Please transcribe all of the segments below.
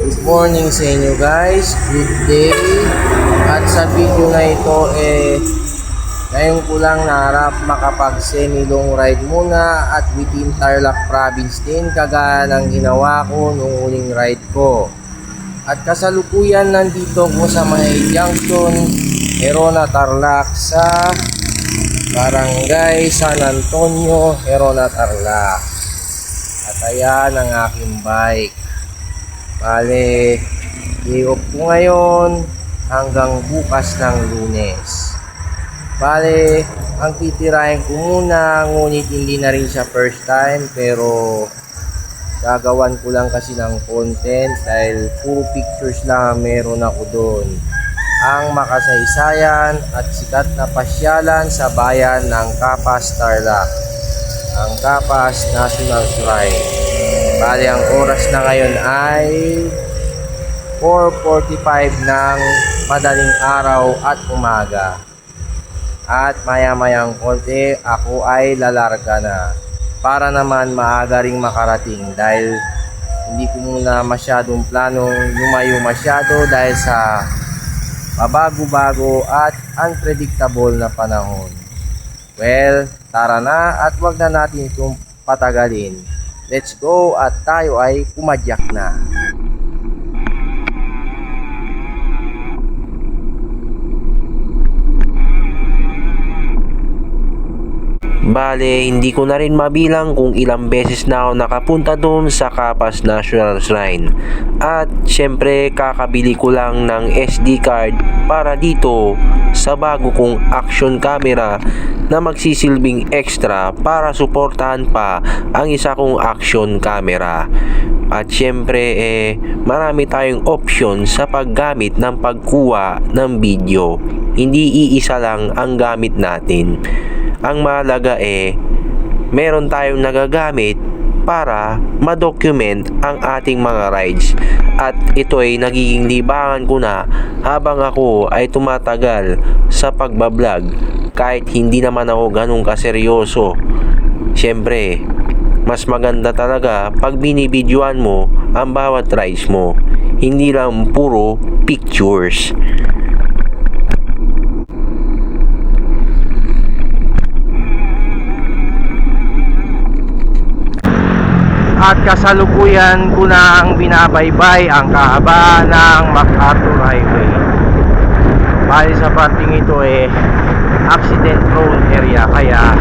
Good morning sa inyo guys, good day. At sa video na ito ngayon ko lang naharap makapag semi long ride muna at within Tarlac province din kagaya ng ginawa ko nung uling ride ko. At kasalukuyan nandito ko sa may junction Herona Tarlac sa Barangay San Antonio, Herona Tarlac. At ayan ang aking bike. Bale, day off ko ngayon hanggang bukas ng Lunes. Bale, ang titirahin ko muna, ngunit hindi na rin siya first time, pero gagawan ko lang kasi ng content dahil puro pictures lang meron ako doon. Ang makasaysayan at sikat na pasyalan sa bayan ng Capas, Tarlac, ang Capas National Shrine. Bali, ang oras na ngayon ay 4:45 ng madaling araw at umaga. At maya-mayang konti ako ay lalarga na para naman maaga ring makarating dahil hindi ko muna masyadong planong lumayo masyado dahil sa mabago-bago at unpredictable na panahon. Well, tara na at wag na natin itong patagalin. Let's go at tayo ay pumadyak na. Bale, hindi ko na rin mabilang kung ilang beses na ako nakapunta doon sa Capas National Shrine. At syempre kakabili ko lang ng SD card para dito sa bago kong action camera na magsisilbing extra para suportahan pa ang isa kong action camera. At syempre marami tayong option sa paggamit ng pagkuha ng video. Hindi iisa lang ang gamit natin. Ang mahalaga meron tayong nagagamit para ma-document ang ating mga rides. At ito ay nagiging libangan ko na habang ako ay tumatagal sa pagbablog. Kahit hindi naman ako ganun kaseryoso. Siyempre, mas maganda talaga pag binibidyoan mo ang bawat rides mo. Hindi lang puro pictures. At kasalukuyan ko na ang binabaybay ang kahaba ng MacArthur Highway. Bali sa parting ito accident prone area, kaya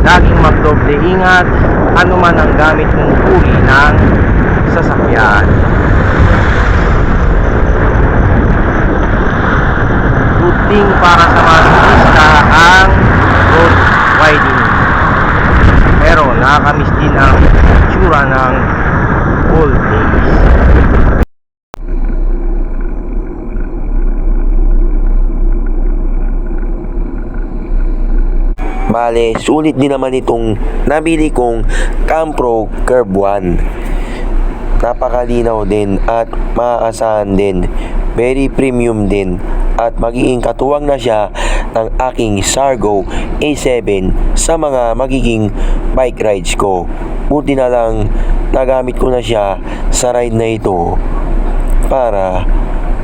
laging magdoble ingat ano man ang gamit mong uri ng sasakyan. Good thing para sa mga turista ang road widening, pero nakakamiss din ang itsura ng old days. Bale, sulit din naman itong nabili kong Campro Curve 1. Napakalinaw din at maaasahan din. Very premium din. At magiging katuwang na siya ng aking Sargo A7 sa mga magiging bike rides ko. Buti na lang nagamit ko na siya sa ride na ito para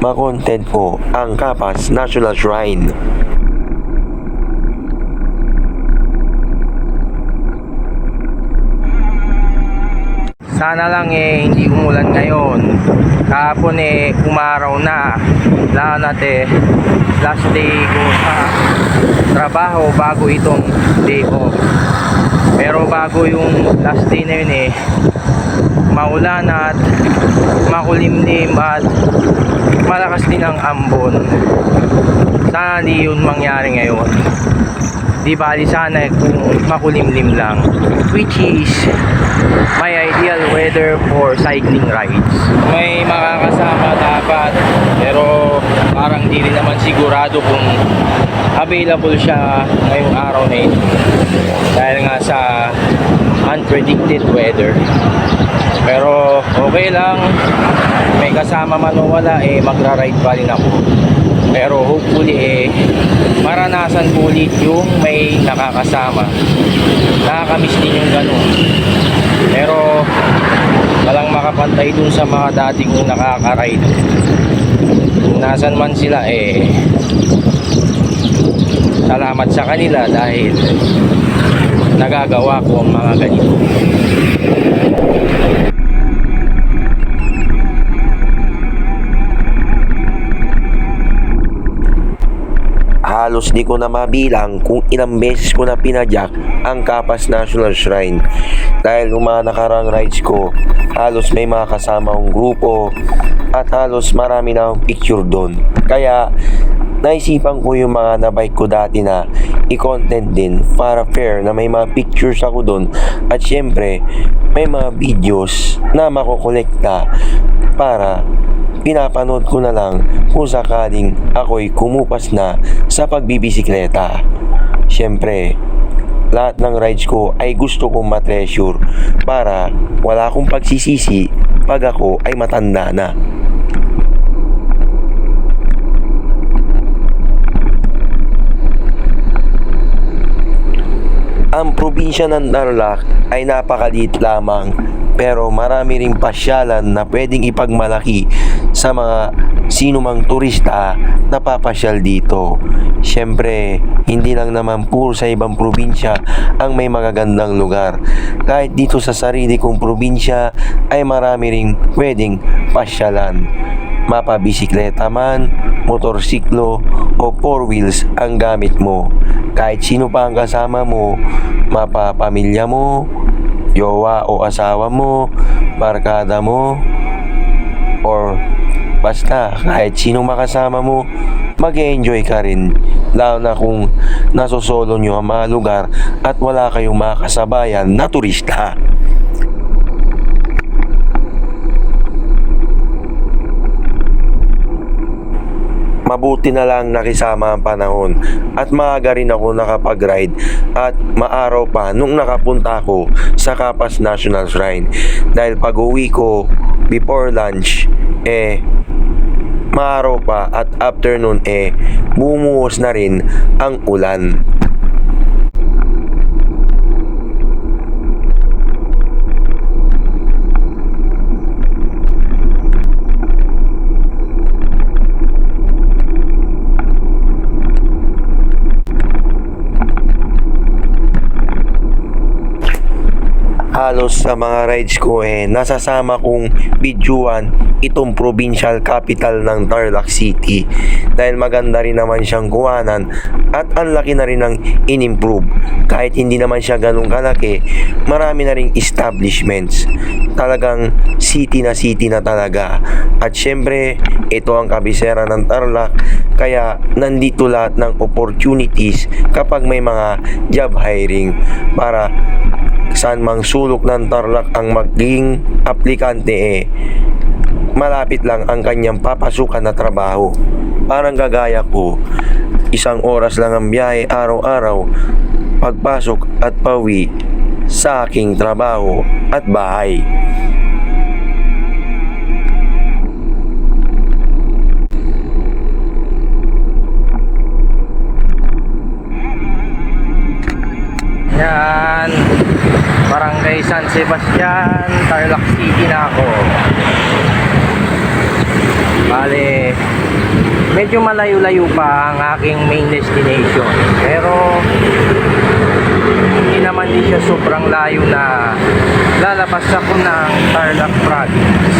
ma-content ko ang Capas National Shrine. Sana lang hindi umulan ngayon. Kahapon umaraw na. Lalo natin last day ko sa trabaho bago itong day off. Pero bago yung last day na yun maulan at makulimlim at malakas din ang ambon. Sana di yun mangyari ngayon. Di bali sana kung makulimlim lang, which is my ideal weather for cycling rides. May makakasama dapat, pero parang di rin naman sigurado kung available siya ngayong araw na ito dahil nga sa unpredicted weather. Pero okay lang, may kasama man o wala magra-ride pa rin ako. Pero hopefully maranasan ko ulit yung may nakakasama. Nakakamiss din yung ganun. Pero Walang makapantay dun sa mga dati kong nakaka-ride. Kung nasan man sila salamat sa kanila dahil nagagawa ko ang mga ganito. Halos di ko na mabilang kung ilang beses ko na pinadyak ang Capas National Shrine. Dahil nung mga nakarang rides ko, halos may mga kasama akong grupo at halos marami na akong picture doon. Kaya naisipan ko yung mga nabike ko dati na i-content din para fair na may mga pictures ako doon at syempre may mga videos na makokolekta para pinapanood ko na lang kung sakaling ako'y kumupas na sa pagbibisikleta. Syempre, lahat ng rides ko ay gusto kong matreasure para wala akong pagsisisi pag ako ay matanda na. Ang probinsya ng Tarlac ay napakaliit lamang pero marami ring pasyalan na pwedeng ipagmalaki sa mga sinumang turista na papasyal dito. Siyempre, hindi lang naman puro sa ibang probinsya ang may magagandang lugar. Kahit dito sa sarili kong probinsya ay marami ring pwedeng pasyalan. Mapabisikleta man, motorsiklo o four wheels ang gamit mo. Kahit sino pa ang kasama mo, mapapamilya mo, jowa o asawa mo, barkada mo, or basta kahit sinong makasama mo, mag-enjoy ka rin. Lalo na kung nasosolo nyo ang mga lugar at wala kayong makasabayan na turista. Mabuti na lang nakisama ang panahon at maaga rin ako nakapag-ride at maaraw pa nung nakapunta ako sa Capas National Shrine. Dahil pag uwi ko before lunch, maaraw pa at afternoon bumuhos na rin ang ulan. Halos sa mga rides ko nasasama kong videoan itong provincial capital ng Tarlac City dahil maganda rin naman siyang kuhanan at ang laki na rin ng in-improve. Kahit hindi naman siya ganun kalaki, marami na ring establishments. Talagang city na talaga. At syempre, ito ang kabisera ng Tarlac kaya nandito lahat ng opportunities kapag may mga job hiring para saan mang sulok ng Tarlac ang maging aplikante malapit lang ang kanyang papasukan na trabaho. Parang gagaya ko, 1 oras lang ang biyahe araw-araw pagpasok at pauwi sa aking trabaho at bahay. Yan, Barangay San Sebastian, Tarlac City na ako. Bale, medyo malayo-layo pa ang aking main destination. Pero hindi naman din siya sobrang layo na lalabas ako ng Tarlac Province.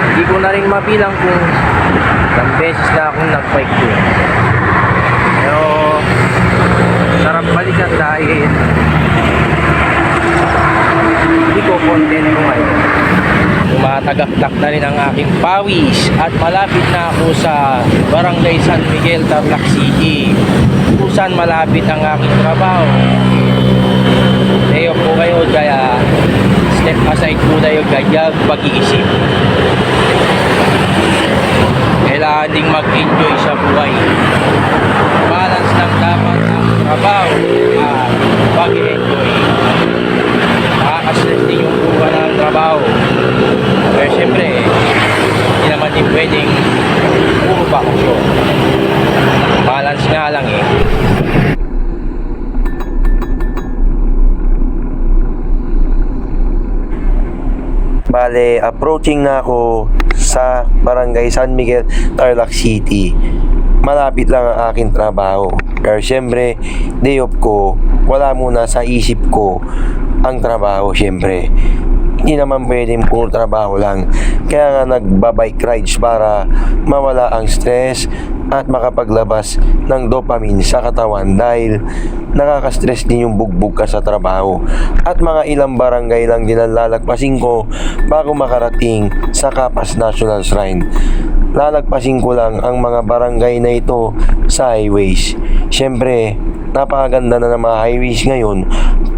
Hindi ko na rin mabilang kung ilang beses na akong nag-bike doon. Pero sarap balikan dahil hindi ko content ko ngayon. Tumatagaktak na rin ang aking pawis at malapit na ako sa Barangay San Miguel, Tarlac City kung saan malapit ang aking trabaho. Layo po kayo kaya step aside po tayo ganyang pag-iisip. Kailangan ding mag-enjoy sa buhay. Balance lang dapat ang trabaho at pag-enjoy. Nakakastress din yung buwan ng trabaho. Pero syempre, hindi naman din pwedeng puro bakasyon. Balance nga lang Bale, Bale, approaching na ako sa Barangay San Miguel, Tarlac City. Malapit lang ang aking trabaho. Pero syempre, day off ko, wala muna sa isip ko ang trabaho syempre. Hindi naman pwedeng puro trabaho lang. Kaya nga nagbabike rides para mawala ang stress at makapaglabas ng dopamine sa katawan dahil nakaka-stress din yung bugbog ka sa trabaho. At mga ilang barangay lang din ang lalagpasin ko bago makarating sa Capas National Shrine. Lalagpasin ko lang ang mga barangay na ito sa highways. Siyempre, napakaganda na ng mga highways ngayon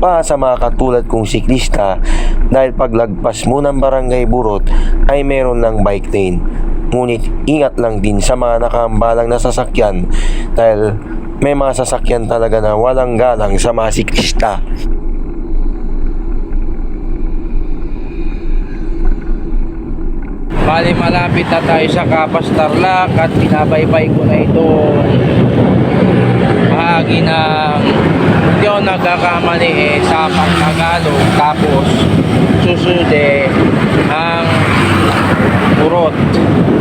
para sa mga katulad kong siklista dahil paglagpas mo ng barangay Burot ay meron ng bike lane. Ngunit ingat lang din sa mga nakahambalang na sasakyan dahil may mga sasakyan talaga na walang galang sa mga siklista. Bali, malapit na tayo sa Capas, Tarlac at binabaybay ko na ito bahagi ng, hindi ako nagkakamali Sapak Tagalog, tapos susunod ang Burot,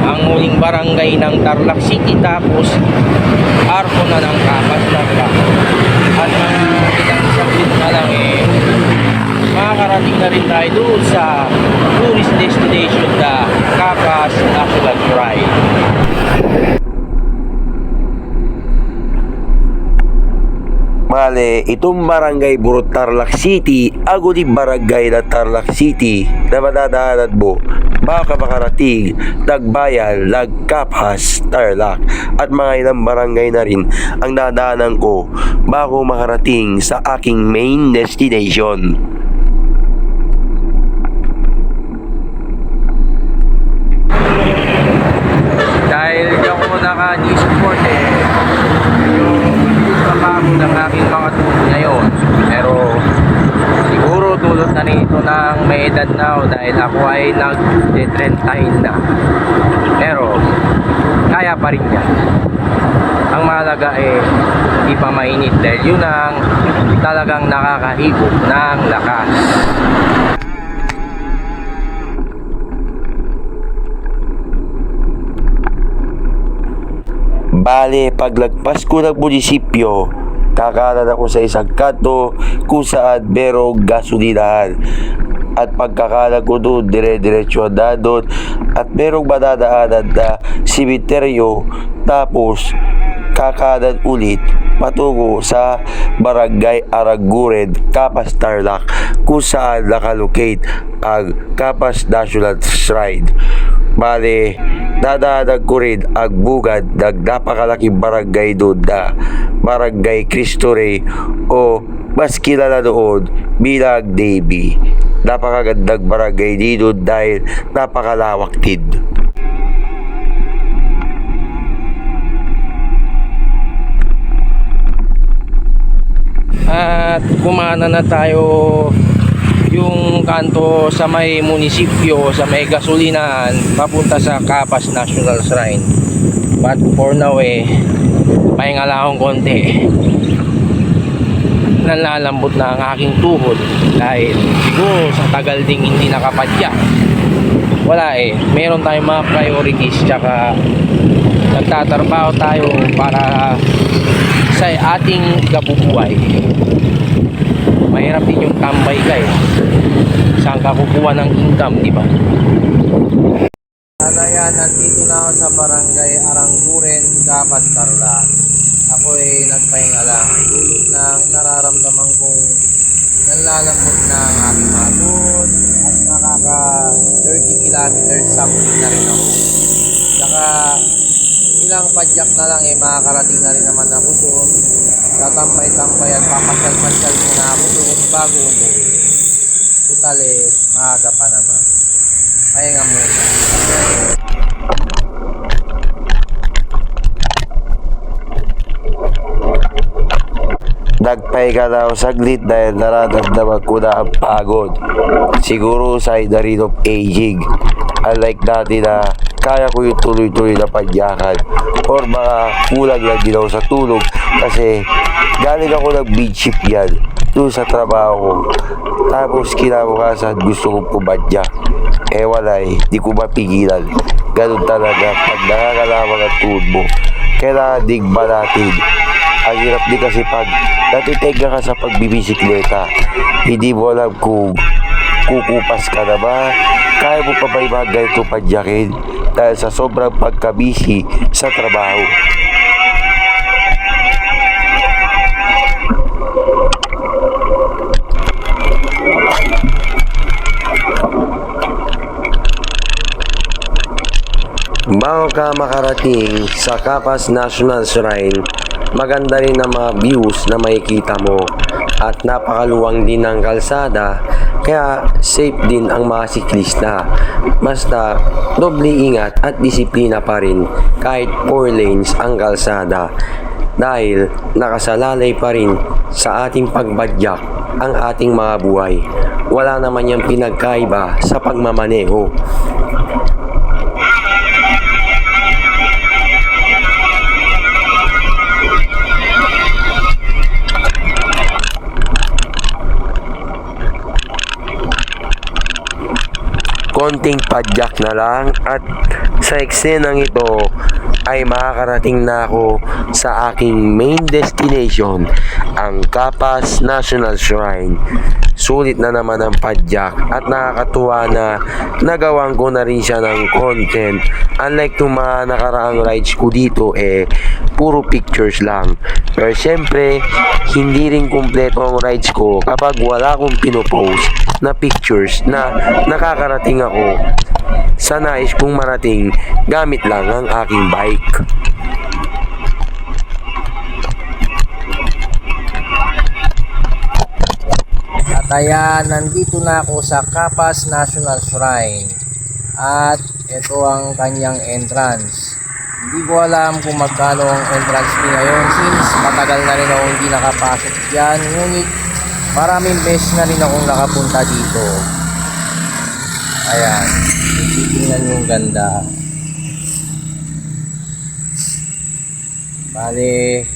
ang muling barangay ng Tarlac City, tapos arko na ng Capas, Tarlac. At mga ilang sabit na lang makakarating na rin tayo doon sa tourist destination na Capas National Shrine. Bale, itong barangay Burot, Tarlac City, aguli barangay na Tarlac City na madadaanan mo baka makarating Nagbayan, Nagcapas, Tarlac at mga ilang barangay na rin ang dadaanan ko bago makarating sa aking main destination. Dahil di ako naka-G-Sport yung kapagod ng aking mga tubo ngayon, pero siguro dulot na nito ng may edad na ako dahil ako ay nag-30 na, pero kaya pa rin yan. Ang mahalaga hindi pa mainit dahil yun ang talagang nakakahigop ng lakas. Bale, paglagpas ko ng munisipyo, kakanan ako sa isang kanto kung saan merong gasolinahan. At pagkakanan ko doon, dire-diretso na doon at merong madadaanan na simeteryo. Tapos, kakanan ulit patungo sa Barangay Aranguren, Capas, Tarlac, kung saan nakalocate ang Capas National Shrine. Bale, dadaanan ko rin ang bugad ng napakalaking barangay doon na Barangay Cristo Rey o mas kilala noon bilang Davie. Napakagandang barangay dito dahil napakalawak din. At kumana na tayo yung kanto sa may munisipyo, sa may gasolinahan papunta sa Capas National Shrine. But for now pahinga lang akong konti. Nalalambot na ang aking tuhod dahil siguro sa tagal ding hindi nakapadyak. Wala meron tayong mga priorities, tsaka nagtatrabaho tayo para sa ating kabubuhay. Mahirap din yung tambay ka saan ka kukuha ng income, di ba? Ayan, nandito na ako sa Barangay Aranguren, Capas, Tarlac. Ako nagpahinga lang. Dulot ng nararamdaman kong nanlalambot na ang aking matod at nakaka 30 kilometers something na rin ako. Saka ilang padyak na lang makakarating na rin naman ako doon. Tatampay-tampay at papasyal-pasyal muna ako doon bago umuwi. Total maaga pa naman. Pahinga muna. Nagpahinga na ako saglit dahil nararamdaman ko na ang pagod. Siguro sign na rin of aging. Unlike dati na kaya ko yung tuloy-tuloy na padyakan or mga kulang lang din ako sa tulog kasi galing ako ng beach shift yan. doon sa trabaho ko. Tapos kinabukasan gusto kong pumadya. Eh wala eh, di ko mapigilan. Ganun talaga, pag nakakalawang ang tuhod mo, kailangan digba natin. Ang hirap din kasi pag natitega ka sa pagbibisikleta, hindi mo alam kung kukupas ka na ba, kaya mo pa ba yung mga ganito padyakin dahil sa sobrang pagkabisi sa trabaho. Bago ka makarating sa Capas National Shrine, maganda rin ang mga views na makikita mo at napakaluwang din ng kalsada, kaya safe din ang mga siklista. Basta doble ingat at disiplina pa rin kahit 4 lanes ang kalsada dahil nakasalalay pa rin sa ating pagbadyak ang ating mga buhay. Wala naman yung pinagkaiba sa pagmamaneho. Konting padyak na lang at sa eksenang ito ay makakarating na ako sa aking main destination, ang Capas National Shrine. Sulit na naman ang padyak at nakakatuwa na nagawan ko na rin siya ng content. Unlike nung mga nakaraang rides ko dito puro pictures lang. Pero syempre, hindi rin kumpleto ang rides ko kapag wala akong pinopost na pictures na nakakarating ako sa nais kong marating gamit lang ang aking bike. At ayan, nandito na ako sa Capas National Shrine. At ito ang kanyang entrance. Hindi ko alam kung magkano ang entrance fee ngayon since matagal na rin ako hindi nakapasok dyan. Ngunit maraming beses na rin akong nakapunta dito. Ayan, titingnan yung ganda. Bale,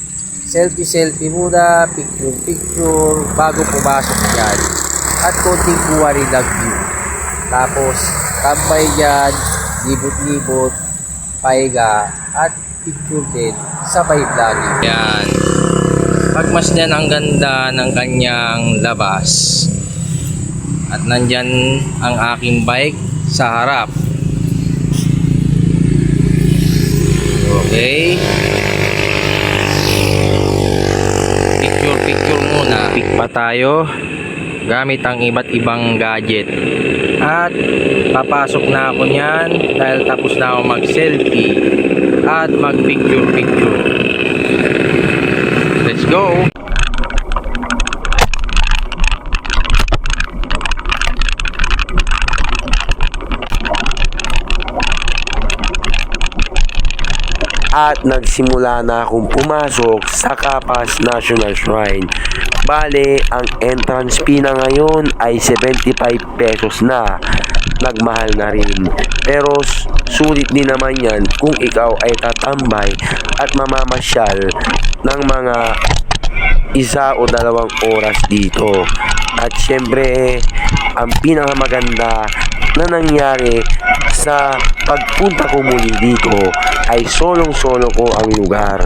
selfie muna, picture bago pumasok dyan. At konting buwaridag view. Tapos, tambay dyan, libot-libot, pahiga, at picture din, sabay vlogging. Yan. Pagmasdan ang ganda ng kanyang labas. At nandyan ang aking bike sa harap. Okay. Picture muna. Pick pa tayo gamit ang iba't ibang gadget. At papasok na ako niyan dahil tapos na ako mag-selfie at mag-picture. Let's go! At nagsimula na akong pumasok sa Capas National Shrine. Bale, ang entrance fee na ngayon ay 75 pesos na. Nagmahal na rin. Pero sulit din naman yan kung ikaw ay tatambay at mamamasyal ng mga 1 o 2 oras dito. At syempre, ang pinakamaganda na nangyari sa pagpunta ko muli dito ay solong-solo ko ang lugar.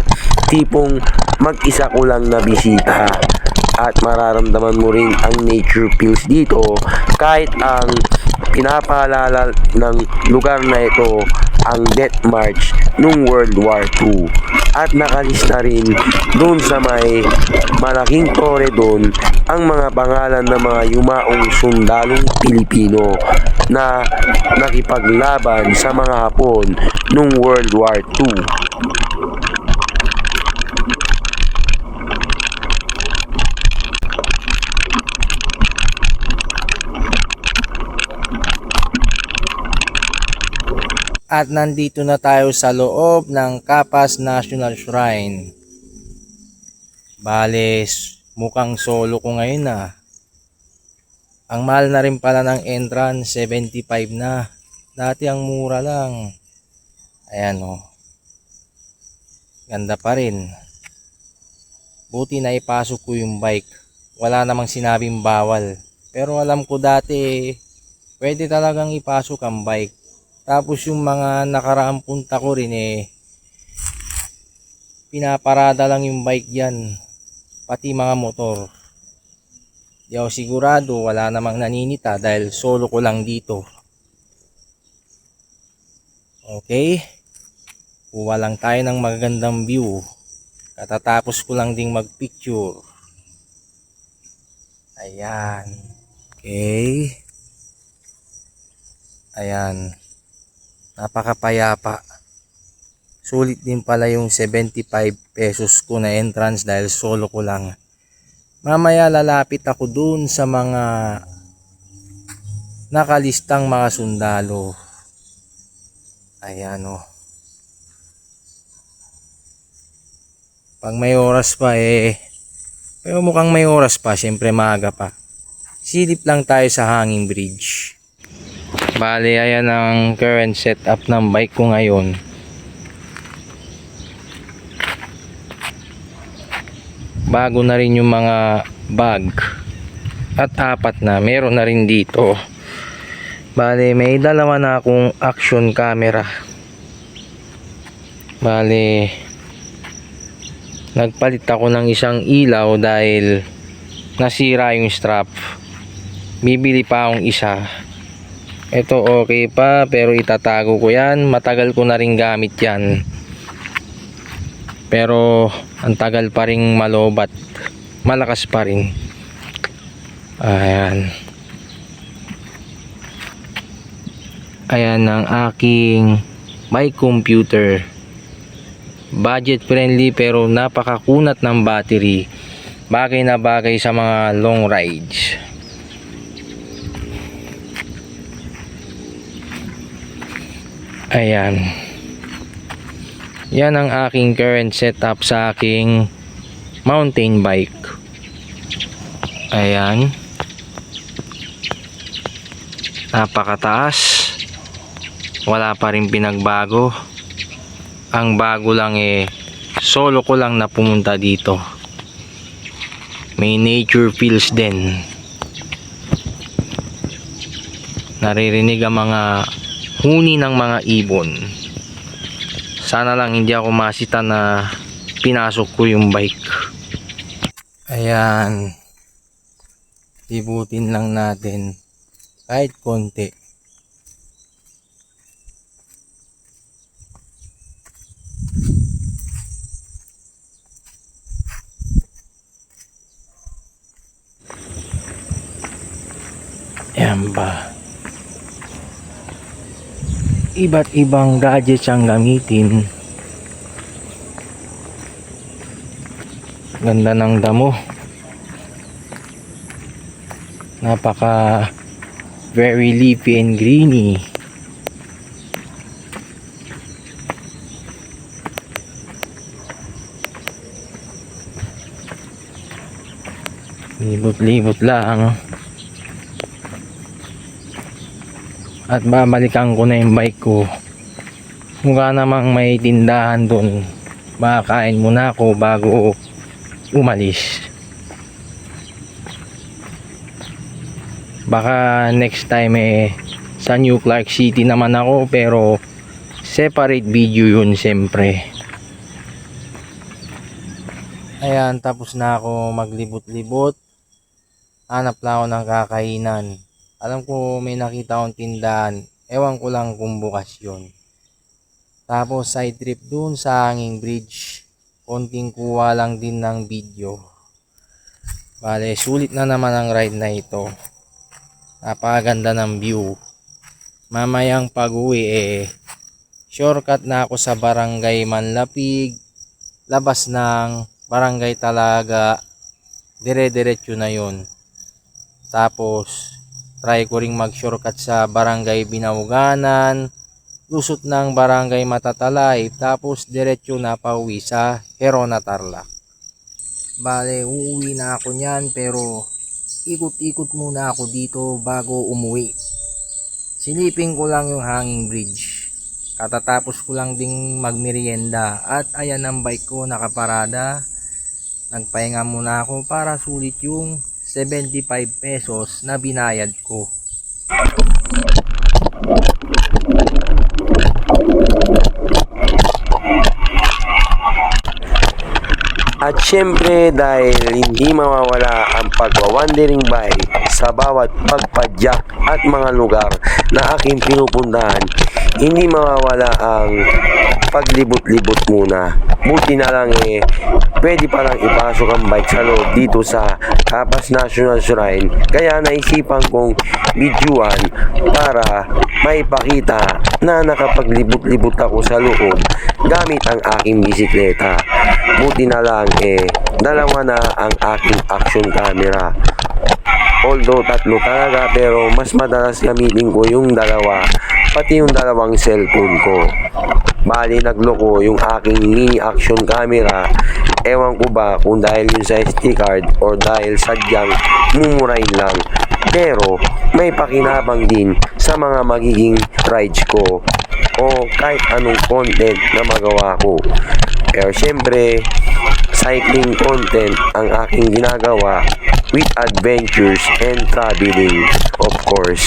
Tipong mag-isa ko lang na bisita at mararamdaman mo rin ang nature feels dito kahit ang pinapaalala ng lugar na ito ang Death March nung World War II. At nakalista rin doon sa may malaking tore doon ang mga pangalan ng mga yumaong sundalong Pilipino na nakipaglaban sa mga Hapon nung World War II. At nandito na tayo sa loob ng Capas National Shrine. Bale, mukhang solo ko ngayon na. Ang mahal na rin pala ng entrance, 75 na. Dati ang mura lang. Ayan o. Ganda pa rin. Buti na ipasok ko yung bike. wala namang sinabing bawal. Pero alam ko dati, pwede talagang ipasok ang bike. Tapos yung mga nakaraang punta ko rin pinaparada lang yung bike yan. Pati mga motor. Di ako sigurado, wala namang naninita dahil solo ko lang dito. Okay. Kuha lang tayo ng magagandang view. Katatapos ko lang ding magpicture. Ayan. Okay. Ayan. Napakapayapa. Sulit din pala yung 75 pesos ko na entrance dahil solo ko lang. Mamaya lalapit ako dun sa mga nakalistang mga sundalo. Ayan o. Pag may oras pa pero mukhang may oras pa, syempre maaga pa. Silip lang tayo sa hanging bridge. Bale, ayan ang current setup ng bike ko ngayon. Bago na rin yung mga bag. At 4 na, meron na rin dito. Bale, may dalawa na akong action camera. Bale, nagpalit ako ng isang ilaw dahil nasira yung strap. Bibili pa akong isa. Ito okay pa pero itatago ko yan. Matagal ko na rin gamit yan. Pero ang tagal pa rin malobat. Malakas pa rin. Ayan. Ayan ang aking bike computer. Budget friendly pero napakakunat ng battery. Bagay na bagay sa mga long rides. Ayan. Yan ang aking current setup sa aking mountain bike. Ayan. Napakataas. Wala pa rin pinagbago. Ang bago lang solo ko lang na pumunta dito. May nature feels din. Naririnig ang mga huni ng mga ibon. Sana lang hindi ako masita na pinasok ko yung bike. Ayan. Libutin lang natin kahit konti. Ayan ba? Iba't ibang gadgets ang gamitin. Ganda ng damo. Napaka very leafy and greeny. Libot-libot lang. At babalikan ko na yung bike ko. Mukha namang may tindahan dun. Makakain muna ako bago umalis. Baka next time sa New Clark City naman ako, pero separate video yun siyempre. Ayan, tapos na ako maglibot-libot. Hanap lang ako ng kakainan. Alam ko may nakita akong tindahan. Ewan ko lang kung bukas yun. Tapos side trip dun sa hanging bridge. Konting kuha lang din ng video. Bale, sulit na naman ang ride na ito. Napakaganda ng view. Mamayang pag-uwi shortcut na ako sa barangay Manlapig. Labas ng barangay Talaga. Dire-diretso na yun. Tapos try ko ring mag-shortcut sa barangay Binauganan, lusot ng barangay Matatalay, tapos diretso na pauwi sa Herona Tarlac. Bale, uuwi na ako niyan pero ikot-ikot muna ako dito bago umuwi. Silipin ko lang yung hanging bridge. Katatapos ko lang ding magmerienda at ayan ang bike ko nakaparada. Nagpahinga muna ako para sulit yung 75 pesos na binayad ko. At syempre dahil hindi mawawala ang pagwa-wandering by sa bawat pagpadyak at mga lugar na aking pinupuntahan, hindi mawawala ang paglibot-libot muna. Buti na lang pwede palang ipasok ang bike sa loob dito sa Capas National Shrine. Kaya naisipan kong videoan para maipakita na nakapaglibot-libot ako sa loob gamit ang aking bisikleta. Buti na lang dalawa na ang aking action camera. Although tatlo talaga, pero mas madalas gamitin ko yung dalawa, pati yung dalawang cellphone ko. Bali nagloko yung aking mini action camera. Ewan ko ba kung dahil yun sa SD card or dahil sadyang mumurahin lang. Pero may pakinabang din sa mga magiging rides ko o kahit anong content na magawa ko. Pero syempre, cycling content ang aking ginagawa with adventures and traveling, of course.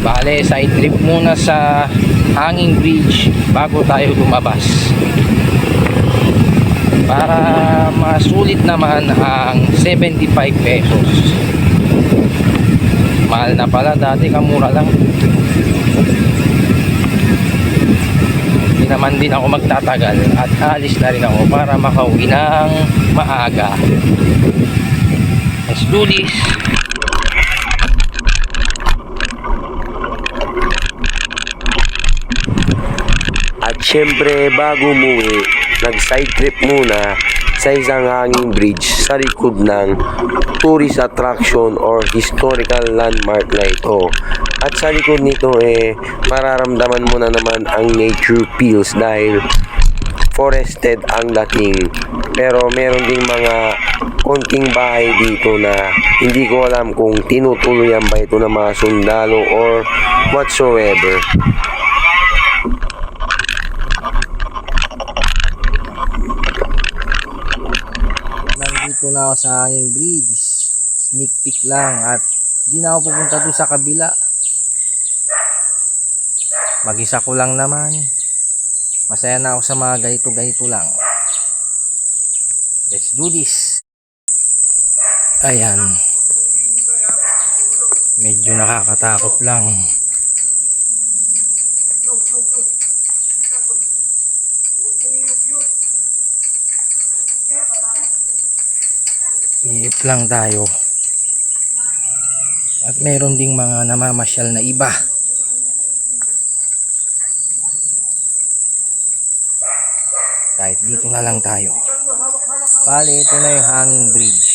Bale, side trip muna sa Hanging Bridge bago tayo lumabas. Para masulit naman ang 75 pesos. Mahal na pala, dati kamura lang. Hindi naman din ako magtatagal at alis na rin ako para makauwi ng maaga. Let's do this. At syempre bago umuwi, nag-side trip muna sa isang hanging bridge sa likod ng tourist attraction or historical landmark na ito. At sa likod nito mararamdaman mo na naman ang nature feels dahil forested ang dating. Pero meron ding mga konting bahay dito na hindi ko alam kung tinutuluyan ba ito ng mga sundalo or whatsoever. Nandito na ako sa Hanging Bridge. Sneak peek lang at di na ako pupunta doon sa kabila. Mag-isa ko lang naman. Masaya na ako sa mga ganito-ganito lang. Let's do this. Ayan. Medyo nakakatakot lang. Iip lang tayo. At meron ding mga namamasyal na iba. Kahit dito na lang tayo. Bale, ito na yung Hanging Bridge.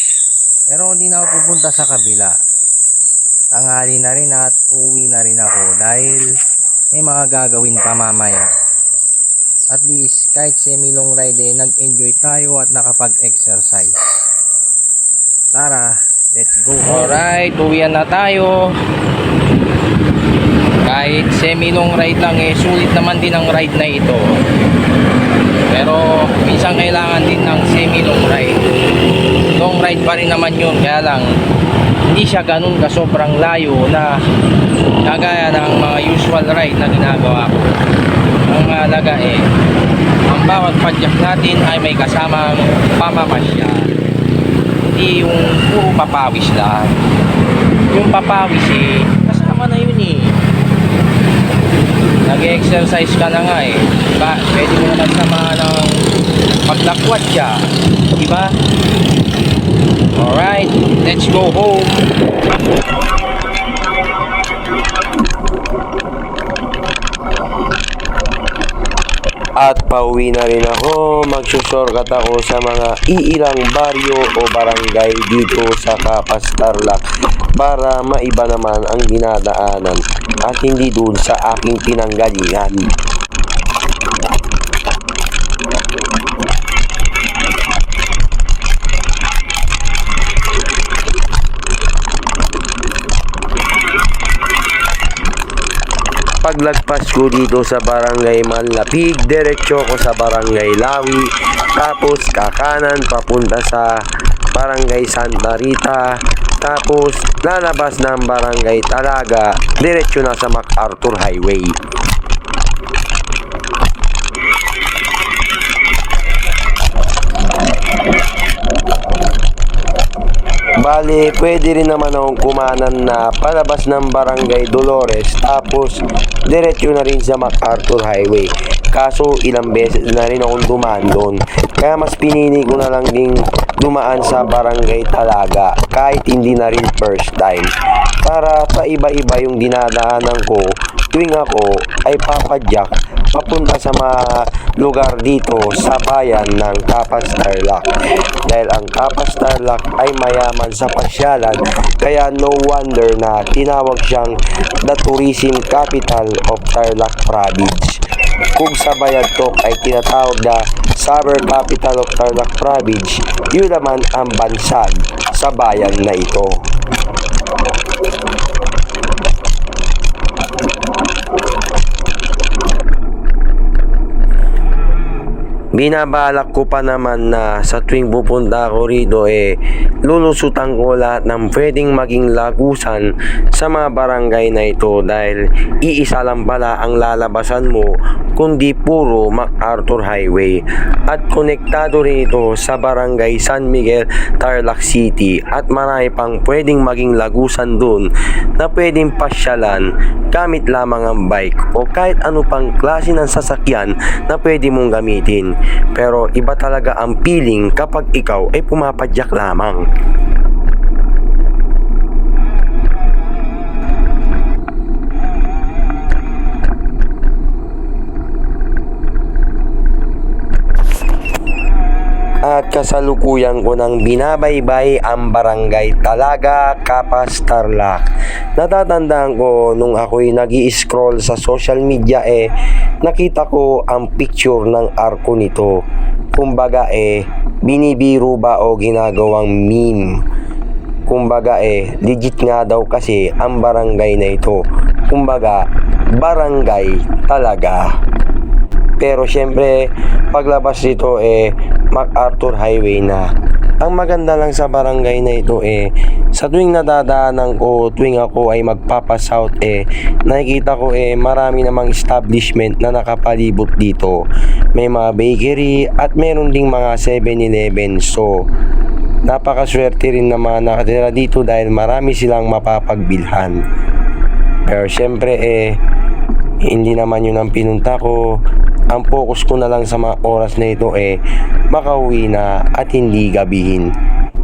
Pero hindi na ako pupunta sa kabila. Tanghali na rin at uwi na rin ako dahil may mga gagawin pa mamaya. At least kahit semi-long ride nag-enjoy tayo at nakapag-exercise. Tara, let's go. Alright, uwian na tayo. Kahit semi-long ride lang sulit naman din ang ride na ito. Pero minsan kailangan din ng semi-long ride. Long ride pa rin naman yun, kaya lang hindi siya ganun ka sobrang layo na kagaya ng mga usual ride na ginagawa ko. Ang mahalaga ang bawat padyak natin ay may kasamang pamamasya. Hindi yung puro papawis lang. Yung papawis kasama na yun nag-exercise ka na nga pwede mo naman sama ng paglakwat siya, diba? Alright, let's go home. At pauwi na rin ako, magsushortcut ako sa mga iilang baryo o barangay dito sa Capas, Tarlac para maiba naman ang dinadaanan at hindi dun sa aking pinanggalingan. paglagpas ko dito sa barangay Manlapig, diretso ko sa barangay Lawi, tapos kakanan papunta sa barangay Santa Rita, tapos lalabas ng barangay Talaga, diretso na sa MacArthur Highway. Bale, pwede rin naman akong kumanan na palabas ng barangay Dolores, tapos diretso na rin sa MacArthur Highway. Kaso ilang beses na rin akong dumaan doon, kaya mas pinili ko na lang ding dumaan sa barangay Talaga kahit hindi na rin first time, para paiba-iba yung dinadaanan ko tuwing ako ay papadyak papunta sa mga lugar dito sa bayan ng Capas Tarlac. Dahil ang Capas Tarlac ay mayaman sa pasyalan, kaya no wonder na tinawag siyang the tourism capital of Tarlac Province. Kung sa Bayadtok ay tinatawag na summer capital of Tarlac Province, yun naman ang bansag sa bayan na ito. Binabalak ko pa naman na sa tuwing pupunta ako rito lulusutan ko lahat ng pwedeng maging lagusan sa mga barangay na ito, dahil iisa lang pala ang lalabasan mo kundi puro MacArthur Highway, at konektado rin ito sa barangay San Miguel, Tarlac City, at marami pang pwedeng maging lagusan dun na pwedeng pasyalan gamit lamang ang bike o kahit ano pang klase ng sasakyan na pwede mong gamitin. Pero iba talaga ang feeling kapag ikaw ay pumapadyak lamang. At kasalukuyan ko nang binabaybay ang barangay Talaga, Capas, Tarlac. Natatandaan ko nung ako'y nag-i-scroll sa social media nakita ko ang picture ng arko nito. Kumbaga binibiro ba o ginagawang meme? Kumbaga legit nga daw kasi ang barangay na ito. Kumbaga barangay talaga. Pero syempre paglabas dito MacArthur Highway na. Ang maganda lang sa barangay na ito sa tuwing nadadaanan ko, tuwing ako ay magpapasouth nakikita ko marami namang establishment na nakapalibot dito. May mga bakery at meron ding mga 7-Eleven. So napakaswerte rin na mga nakatira dito dahil marami silang mapapagbilhan. Pero syempre hindi naman yun ang pinunta ko. Ang focus ko na lang sa mga oras na ito makauwi na at hindi gabihin.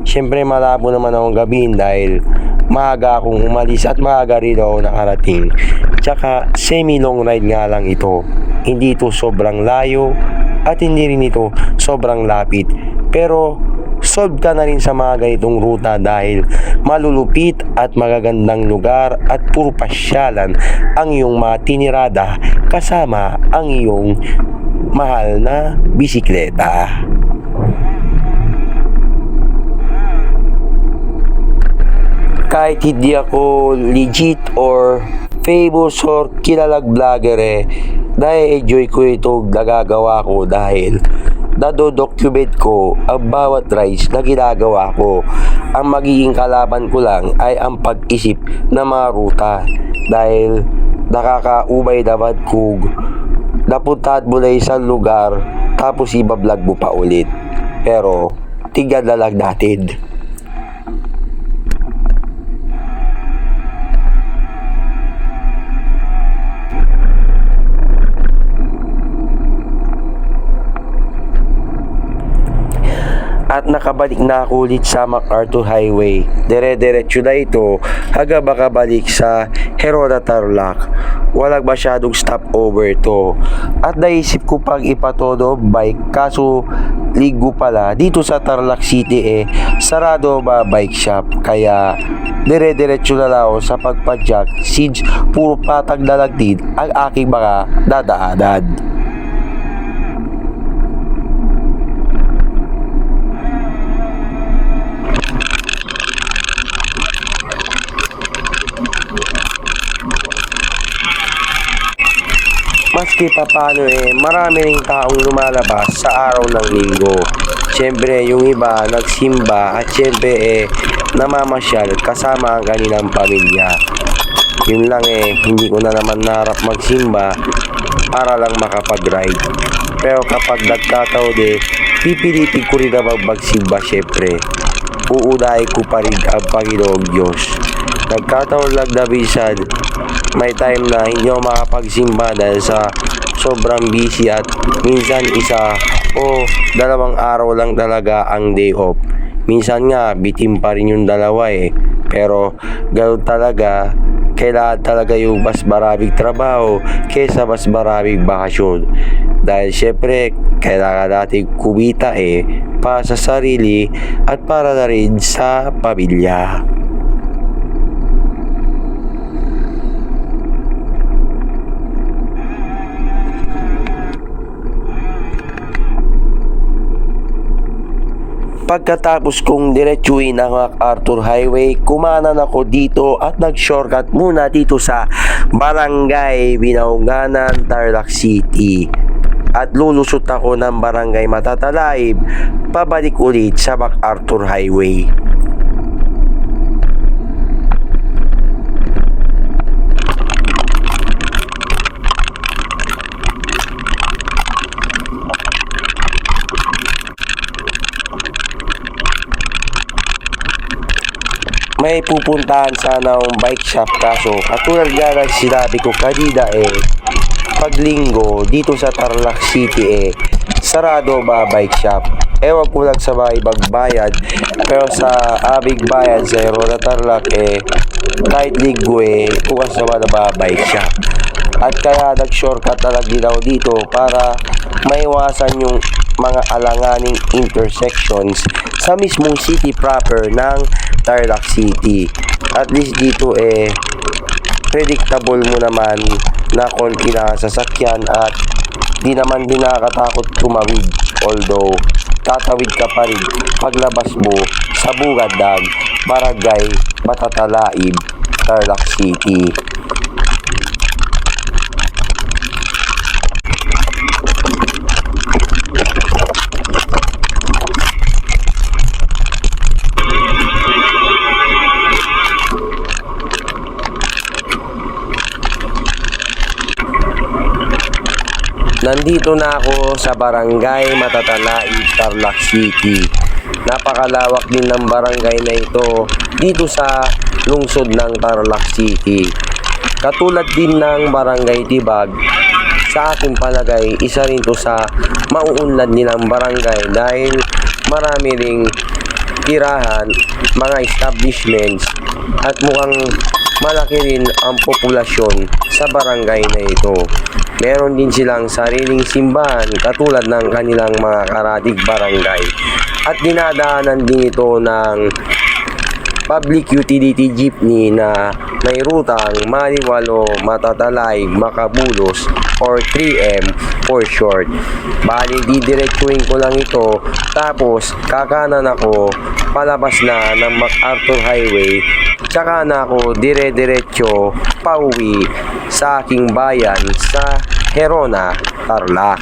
Siyempre malabo naman akong gabihin dahil maaga akong umalis at maaga rin ako nakarating. Tsaka semi long ride nga lang ito. Hindi ito sobrang layo at hindi rin ito sobrang lapit. Pero solve ka na rin sa mga ganitong ruta dahil malulupit at magagandang lugar at puro pasyalan ang iyong mga tinirada kasama ang iyong mahal na bisikleta. Kahit hindi ako legit or famous or kilalag vlogger dahil enjoy ko ito nagagawa ko dahil document ko ang bawat rides na ginagawa ko. Ang magiging kalaban ko lang ay ang pag-isip ng mga ruta dahil nakakaumay naman kung napuntahan mo na isang lugar tapos iba-vlog mo pa ulit. Pero tingnan na lang natin. At nakabalik na ako ulit sa MacArthur Highway. Dire-diretso na ito hanggang makabalik sa Heroda Tarlac. Walang masyadong stopover to. At naisip ko pang ipatodo bike kaso linggo pala dito sa Tarlac City sarado ba bike shop. Kaya dire-diretso na lang ako sa pagpadyak since puro patag na lang din ang aking mga dadaanan. maski papano marami ring taong lumalabas sa araw ng linggo. Siyempre yung iba nagsimba at siyempre namamasyal kasama ang kanilang pamilya. Yun lang hindi ko na naman naharap magsimba para lang makapag-ride. Pero kapag nagkataon pipilitin ko rin na magsimba siyempre. Uunahin ko pa rin ang Panginoong Diyos. Nagkataon lang na minsan may time na hindi ako makapagsimba dahil sa sobrang busy at minsan isa o 2 araw lang talaga ang day off. Minsan nga bitin pa rin yung dalawa pero ganoon talaga, kailangan talaga yung mas maraming trabaho kaysa mas maraming bakasyon. Dahil syempre kailangan natin kumita para sa sarili at para na rin sa pamilya. Pagkatapos kong diretsuin ang MacArthur Highway, kumanan ako dito at nag-shortcut muna dito sa Barangay Binaunganan, Tarlac City. At lulusot ako ng Barangay Matatalaib, pabalik ulit sa MacArthur Highway. May pupuntahan sana akong bike shop kaso katulad nga ng sinabi ko kanina pag linggo dito sa Tarlac City sarado ba bike shop. Ewan ko lang sa mga ibang bayan pero sa aming bayan sa Herona Tarlac kahit linggo bukas naman na mga bike shop. At kaya nag-shortcut na lang din ako dito para maiwasan yung mga alanganing intersections sa mismong city proper ng Tarlac City. At least dito predictable mo naman na konti na sasakyan at di naman din nakakatakot tumawid. Although tatawid ka pa rin paglabas mo sa bungad ng Barangay Matatalaib, Tarlac City. Nandito na ako sa Barangay Matatalaib, Tarlac City. Napakalawak din ng barangay na ito dito sa lungsod ng Tarlac City. Katulad din ng Barangay Tibag, sa aking palagay, isa rin to sa mauunlad nilang barangay dahil marami ring tirahan, mga establishments at mukhang malaki rin ang populasyon sa barangay na ito. Meron din silang sariling simbahan katulad ng kanilang mga karatig barangay. At dinadaanan din ito ng public utility jeepney na may rutang Maliwalo, Matatalaib, Macabulos or 3M for short. Bali, didiretsuhin ko lang ito tapos kakanan ako palabas na ng MacArthur Highway tsaka na ako dire-diretso pauwi sa aking bayan sa Herona, Tarlac.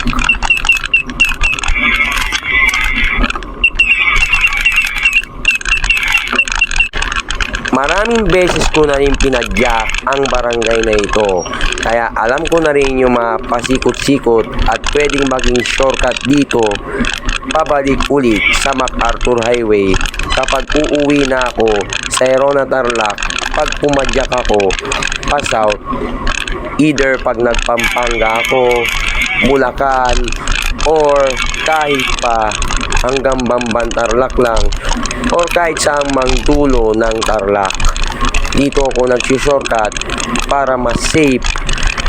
Maraming beses ko na rin pinadyak ang barangay na ito. Kaya alam ko na rin yung mga pasikot-sikot at pwedeng maging shortcut dito pabalik ulit sa MacArthur Highway kapag uuwi na ako sa Herona, Tarlac. Pag pumadyak ako pa south, either pag nagpampanga ako, Bulacan, or kahit pa hanggang Bamban, Tarlac lang, or kahit saang mang dulo ng Tarlac. Dito ako nag-shortcut para mas safe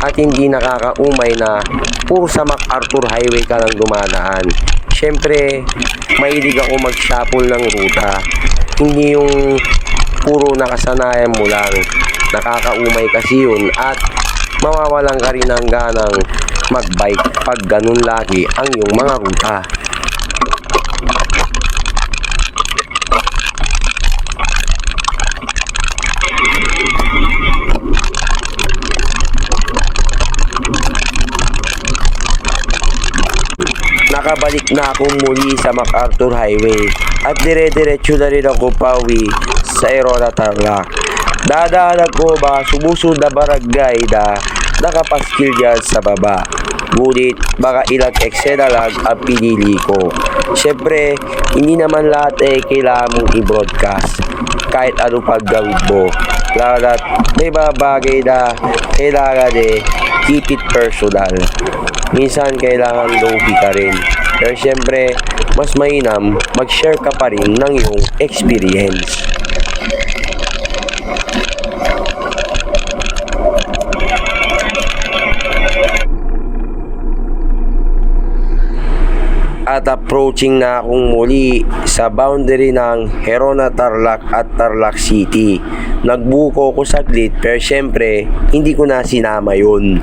at hindi nakakaumay na puro sa MacArthur Highway ka lang dumadaan. Siyempre, mahilig ako mag-shuffle ng ruta. Hindi yung puro nakasanayan mo lang. Nakakaumay kasi yun at mawawalan ka rin ng ganang mag-bike pag ganun lagi ang iyong mga ruta. nakabalik na ako muli sa MacArthur Highway at dire-diretso na rin ako pauwi sa Erona Tarlac. Dadaan ako ba sumusunod na barangay na nakapaskil dyan sa baba. Ngunit baka ilang eksena lang ang pinili ko. Siyempre, hindi naman lahat kailangan mong i-broadcast. Kahit ano pag gawin mo. Lalo na't may mga bagay na kailangan keep it personal. Minsan kailangan low-key ka rin. Pero siyempre, mas mainam mag-share ka pa rin ng iyong experience. At approaching na akong muli sa boundary ng Herona Tarlac at Tarlac City. Nagbuko ko saglit pero syempre hindi ko na sinama yun.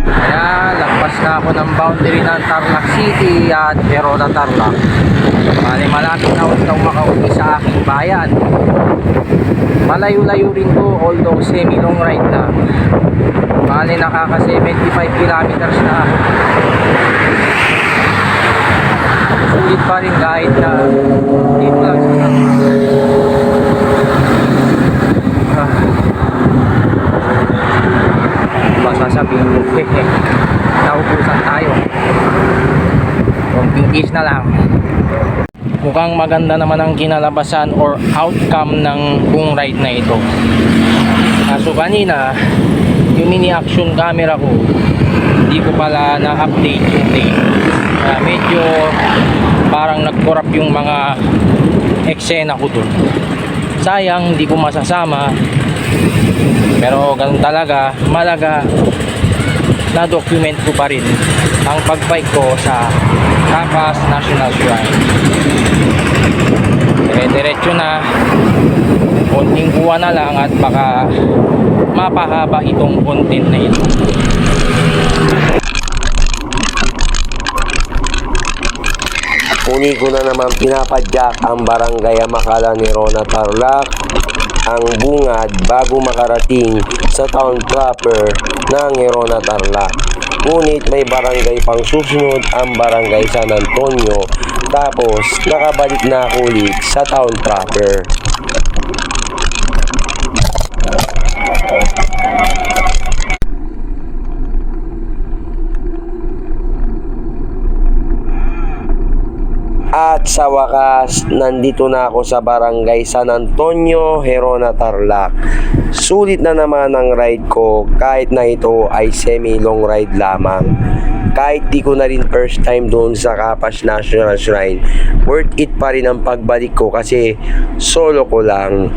Kaya lagpas na ako ng boundary ng Tarlac City at Herona Tarlac. Bali malapit na ako makauwi sa aking bayan. Malayo-layo rin to, although semi-long ride na. Bali nakaka 75 kilometers na ako. Sulit pa rin kahit na dito lang sa masasabihin ko naubusan tayo. Konting kiss na lang. Mukhang maganda naman ang kinalabasan or outcome ng buong ride na ito. Kaso kanina yung mini action camera ko hindi ko pala na-update yung date. Medyo parang nag-corrupt yung mga eksena ko dun. Sayang hindi ko masasama, pero ganun talaga, malaga na document ko pa rin ang pagbike ko sa Capas National Shrine. Dire-diretso na, konting kuha na lang at baka mapahaba itong content na ito. Uni ko na naman pinapadyak ang barangay Amakala ni Herona Tarlac, ang bungad bago makarating sa town proper ng Herona Tarlac. Ngunit may barangay pang susunod, ang barangay San Antonio, tapos nakabalik na ako ulit sa town proper. At sa wakas, nandito na ako sa barangay San Antonio, Herona Tarlac. Sulit na naman ang ride ko kahit na ito ay semi-long ride lamang. Kahit di ko na rin first time doon sa Capas National Shrine, worth it pa rin ang pagbalik ko kasi solo ko lang.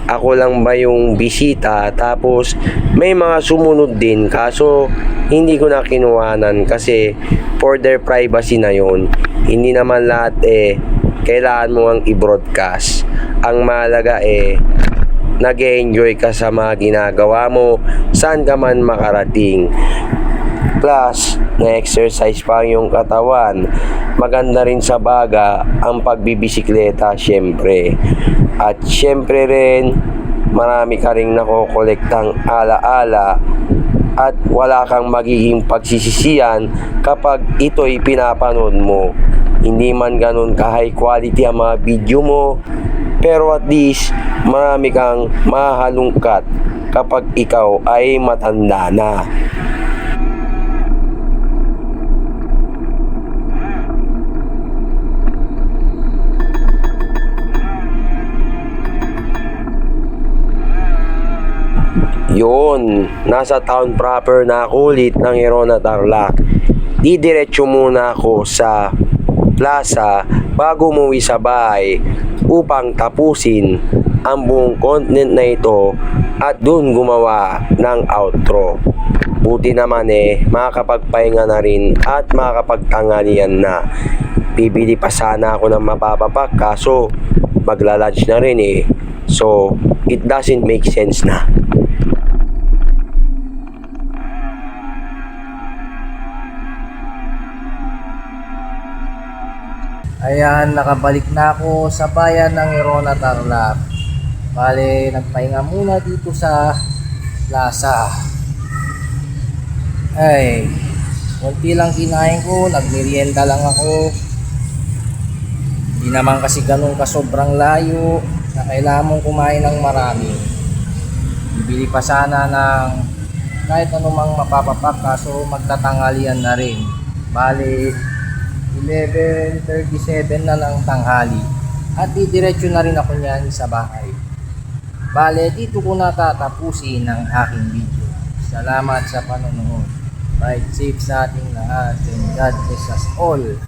Ako lang ba yung bisita, tapos may mga sumunod din kaso hindi ko na kinuhanan kasi for their privacy na yon. Hindi naman lahat kailangan mo ang i-broadcast. Ang mahalaga nag-enjoy ka sa mga ginagawa mo saan ka man makarating. Plus, na-exercise pa yung katawan. Maganda rin sa baga ang pagbibisikleta syempre. At syempre rin, marami ka rin nakokolektang ala-ala at wala kang magiging pagsisisihan kapag ito'y pinapanood mo. Hindi man ganun ka high quality ang mga video mo, pero at least marami kang mahalungkat kapag ikaw ay matanda na. Yun, nasa town proper na ako ulit ng Herona Tarlac. Didiretso muna ako sa plaza bago umuwi sa bahay upang tapusin ang buong content na ito at dun gumawa ng outro. Buti naman makakapagpahinga na rin at makakapagtanghalian na. Bibili pa sana ako ng mapapapak kaso magla-lunch na rin so it doesn't make sense na. Ayan, nakabalik na ako sa bayan ng Herona Tarlac. Bale, nagpahinga muna dito sa plaza. Ay, konti lang kinain ko, nagmerienda lang ako. Hindi naman kasi ganun kasobrang layo na kailangan mong kumain ng marami. Bibili pa sana ng kahit anumang mapapapak kaso magtatanghalian na rin. Bali, 11:37 na ng tanghali. At didiretso na rin ako niyan sa bahay. Bale, dito ko natatapusin ang aking video. Salamat sa panonood. Ride safe sa ating lahat and God bless us all.